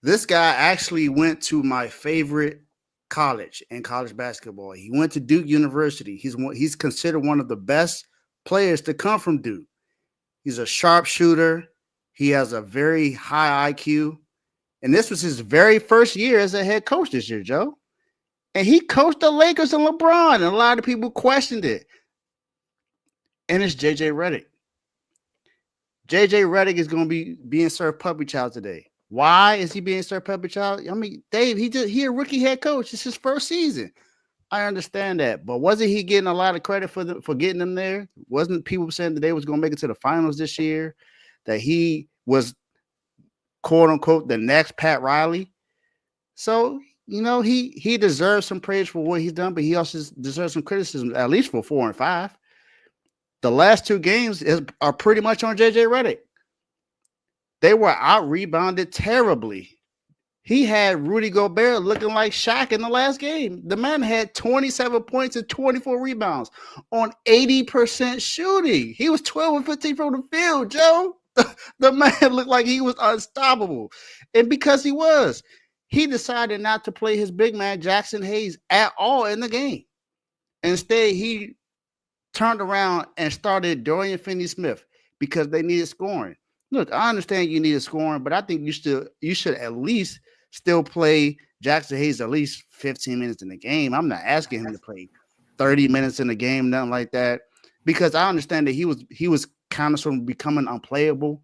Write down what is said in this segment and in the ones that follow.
This guy actually went to my favorite college in college basketball. He went to Duke University. He's considered one of the best players to come from Duke. He's a sharpshooter. He has a very high IQ. And this was his very first year as a head coach this year, Joe. And he coached the Lakers and LeBron, and a lot of people questioned it. And it's JJ Redick. JJ Redick is going to be being served puppy child today. Why is he being served puppy child? I mean, Dave, he a rookie head coach. It's his first season. I understand that, but wasn't he getting a lot of credit for getting them there? Wasn't people saying that they was going to make it to the finals this year? That he was quote unquote the next Pat Riley. So he deserves some praise for what he's done, but he also deserves some criticism, at least for 4 and 5. The last two games are pretty much on JJ Redick. They were out rebounded terribly. He had Rudy Gobert looking like Shaq in the last game. The man had 27 points and 24 rebounds on 80% shooting. He was 12 and 15 from the field, Joe. The man looked like he was unstoppable. And because he decided not to play his big man, Jackson Hayes, at all in the game. Instead, he turned around and started Dorian Finney-Smith because they needed scoring. Look, I understand you needed scoring, but I think you should at least still play Jackson Hayes at least 15 minutes in the game. I'm not asking him to play 30 minutes in the game, nothing like that, because I understand that he was kind of sort of becoming unplayable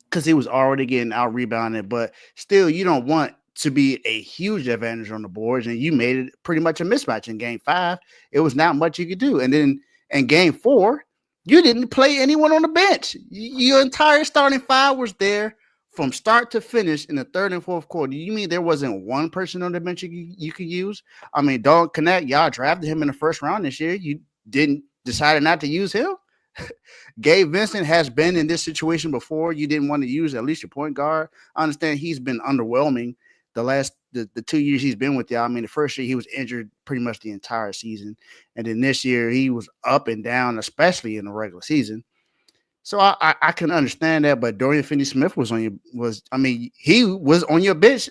because he was already getting out rebounded. But still, you don't want to be a huge advantage on the boards, and you made it pretty much a mismatch in Game 5. It was not much you could do, and then in Game 4. You didn't play anyone on the bench. Your entire starting five was there from start to finish in the third and fourth quarter. You mean there wasn't one person on the bench you could use? I mean, Dawg Connect, y'all drafted him in the first round this year. You decided not to use him. Gabe Vincent has been in this situation before. You didn't want to use at least your point guard. I understand he's been underwhelming the 2 years he's been with y'all. I mean, the first year he was injured pretty much the entire season, and then this year he was up and down, especially in the regular season. So I can understand that, but Dorian Finney-Smith he was on your bench,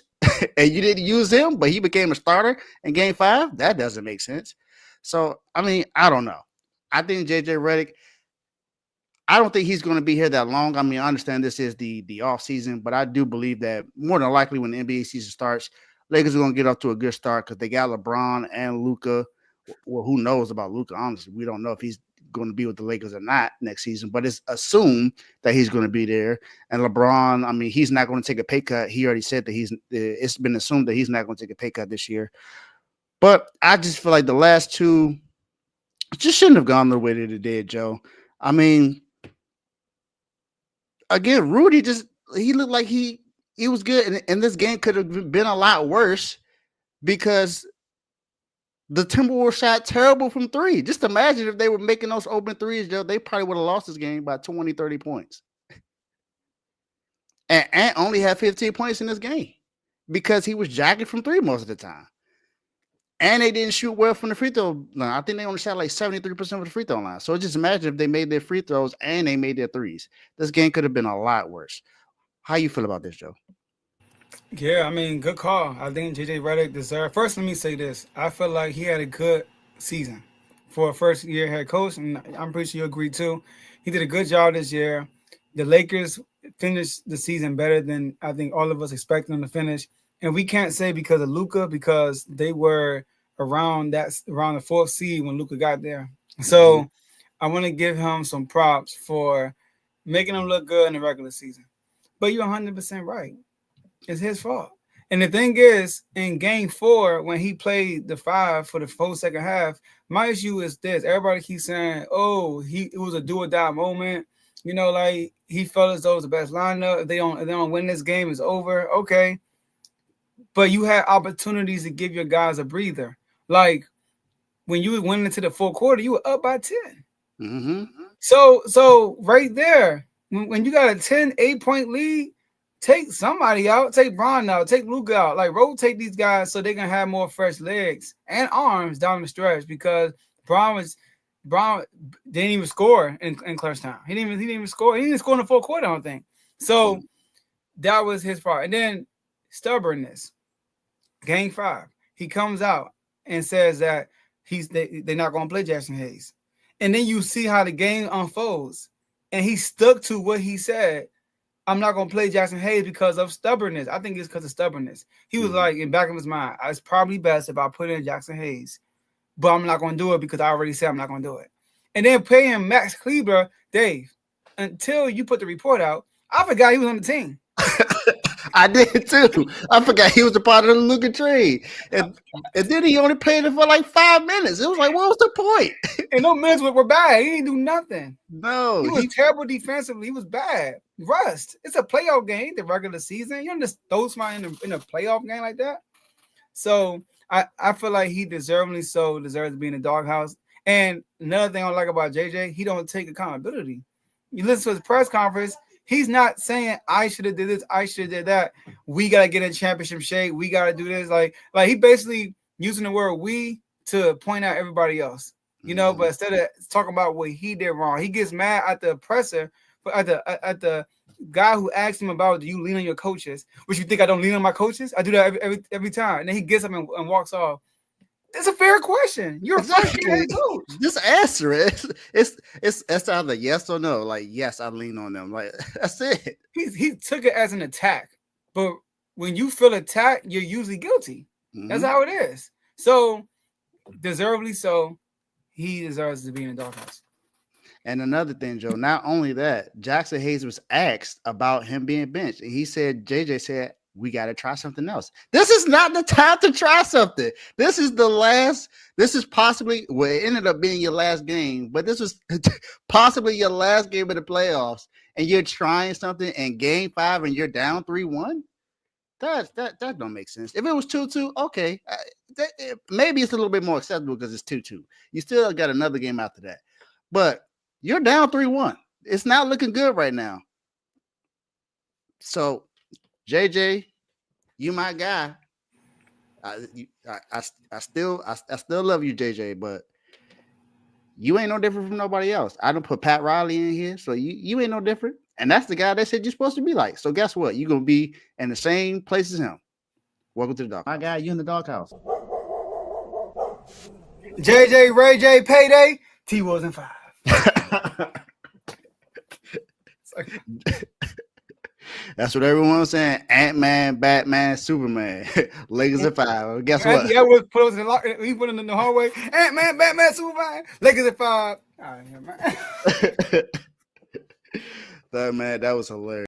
and you didn't use him, but he became a starter in Game 5. That doesn't make sense. So I mean, I don't know. I think JJ Redick. I don't think he's going to be here that long. I mean, I understand this is the off season, but I do believe that more than likely when the NBA season starts, Lakers are going to get off to a good start because they got LeBron and Luka. Well, who knows about Luka? Honestly, we don't know if he's going to be with the Lakers or not next season, but it's assumed that he's going to be there. And LeBron, I mean, he's not going to take a pay cut. He already said that it's been assumed that he's not going to take a pay cut this year. But I just feel like the last two just shouldn't have gone the way that it did, Joe. I mean, again, Rudy he looked like he was good, and this game could have been a lot worse because the Timberwolves shot terrible from three. Just imagine if they were making those open threes, Joe, they probably would have lost this game by 20, 30 points. And Ant only had 15 points in this game because he was jacking from three most of the time. And they didn't shoot well from the free throw line. I think they only shot like 73% of the free throw line. So just imagine if they made their free throws and they made their threes. This game could have been a lot worse. How you feel about this, Joe? Yeah, I mean, good call. I think JJ Redick deserved. First, let me say this. I feel like he had a good season for a first year head coach, and I'm pretty sure you agree too. He did a good job this year. The Lakers finished the season better than I think all of us expected them to finish. And we can't say because of Luka, because they were around the fourth seed when Luka got there. So I want to give him some props for making them look good in the regular season. But you're 100% right. It's his fault. And the thing is, in Game 4, when he played the 5 for the whole second half, my issue is this. Everybody keeps saying, oh, it was a do-or-die moment. You know, like, he felt as though it was the best lineup. If they don't win this game, it's over. Okay. But you had opportunities to give your guys a breather. Like, when you went into the fourth quarter, you were up by 10. Mm-hmm. So right there, when you got a 10, 8-point lead, take somebody out, take Bron out, take Luka out, like rotate these guys so they can have more fresh legs and arms down the stretch because Bron didn't even score in clutch time. He didn't even score. He didn't score in the fourth quarter, I don't think. So that was his part. And then stubbornness. Game 5, he comes out and says that they're not going to play Jackson Hayes. And then you see how the game unfolds. And he stuck to what he said. I'm not going to play Jackson Hayes because of stubbornness. I think it's because of stubbornness. He was like, in back of his mind, it's probably best if I put in Jackson Hayes. But I'm not going to do it because I already said I'm not going to do it. And then paying Max Kleber, Dave, until you put the report out, I forgot he was on the team. I did too. I forgot he was a part of the Luka trade. And then he only played it for like 5 minutes. It was like, what was the point? And those minutes were bad. He didn't do nothing. No. He was terrible defensively. He was bad. Rust. It's a playoff game, the regular season. You don't just throw somebody in a playoff game like that. So I feel like he deserves to be in the doghouse. And another thing I like about JJ, he don't take accountability. You listen to his press conference, he's not saying I should have did this, I should have did that. We gotta get in championship shape. We gotta do this. Like he basically using the word "we" to point out everybody else. You know, but instead of talking about what he did wrong, he gets mad at the oppressor, at the guy who asked him about, do you lean on your coaches? Which you think I don't lean on my coaches? I do that every time. And then he gets up and walks off. It's a fair question. You're exactly. A first-year coach. Just answer it. It's either yes or no. Like, yes, I lean on them. Like, that's it. He took it as an attack. But when you feel attacked, you're usually guilty. Mm-hmm. That's how it is. So, deservedly so, he deserves to be in the doghouse. And another thing, Joe, not only that, Jackson Hayes was asked about him being benched. And he said, JJ said, we got to try something else. This is not the time to try something. This is possibly, well, it ended up being your last game, but this was possibly your last game of the playoffs. And you're trying something in game 5 and you're down 3-1. That don't make sense. If it was 2-2, okay. Maybe it's a little bit more acceptable because it's 2-2. You still got another game after that. But you're down 3-1. It's not looking good right now. So, JJ, you my guy. I still love you, JJ, but you ain't no different from nobody else. I don't put Pat Riley in here, so you ain't no different. And that's the guy they said you're supposed to be like. So guess what? You're gonna be in the same place as him. Welcome to the dog. My guy, you in the doghouse. JJ, Ray J, payday. T wasn't 5. That's what everyone was saying. Ant-Man, Batman, Superman. Lakers at 5. Guess what? Yeah, he put in the hallway. Ant-Man, Batman, Superman. Lakers at 5. All right, man. Man, that was hilarious.